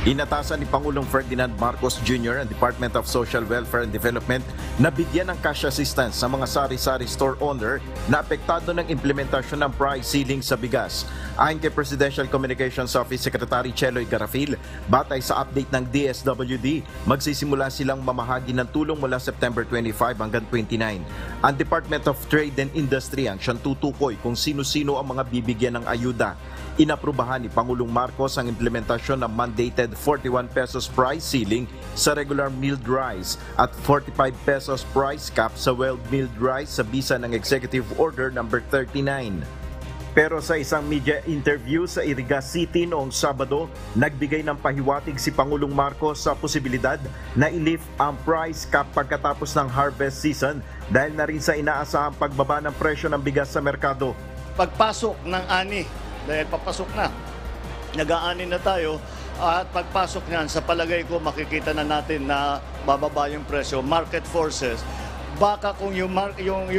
Inatasan ni Pangulong Ferdinand Marcos Jr. ang Department of Social Welfare and Development na bigyan ng cash assistance sa mga sari-sari store owner na apektado ng implementasyon ng price ceiling sa bigas. Ayon kay Presidential Communications Office Secretary Cheloy Garafil, batay sa update ng DSWD, magsisimula silang mamahagi ng tulong mula September 25 hanggang 29. Ang Department of Trade and Industry ang siyang tutukoy kung sino-sino ang mga bibigyan ng ayuda. Inaprubahan ni Pangulong Marcos ang implementasyon ng mandated 41 pesos price ceiling sa regular milled rice at 45 pesos price cap sa well milled rice sa bisa ng Executive Order No. 39. Pero sa isang media interview sa Iriga City noong Sabado, nagbigay ng pahiwatig si Pangulong Marcos sa posibilidad na i-lift ang price cap pagkatapos ng harvest season dahil na rin sa inaasahang pagbaba ng presyo ng bigas sa merkado. Pagpasok ng ani, dahil papasok na, nag-aani na tayo, at pagpasok niyan, sa palagay ko makikita na natin na bababa yung presyo, market forces. Baka kung yung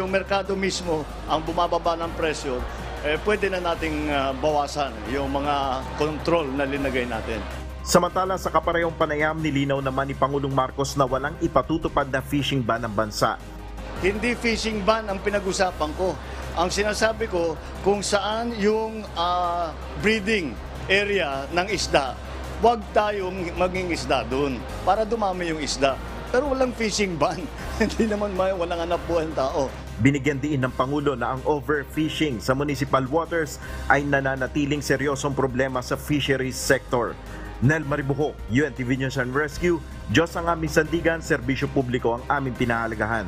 merkado mismo ang bumababa ng presyo, pwede na nating bawasan yung mga control na linagay natin. Samantala sa kaparehong panayam, nilinaw naman ni Pangulong Marcos na walang ipatutupad na fishing ban ng bansa. Hindi fishing ban ang pinag-usapan ko. Ang sinasabi ko, kung saan yung breeding area ng isda, huwag tayong maging isda doon para dumami yung isda. Pero walang fishing ban. Hindi naman walang hanap buhay ng tao. Binigyan din ng Pangulo na ang overfishing sa municipal waters ay nananatiling seryosong problema sa fisheries sector. Nel Maribuho, UNTV News and Rescue, Diyos ang aming sandigan, serbisyo publiko ang aming pinahalagahan.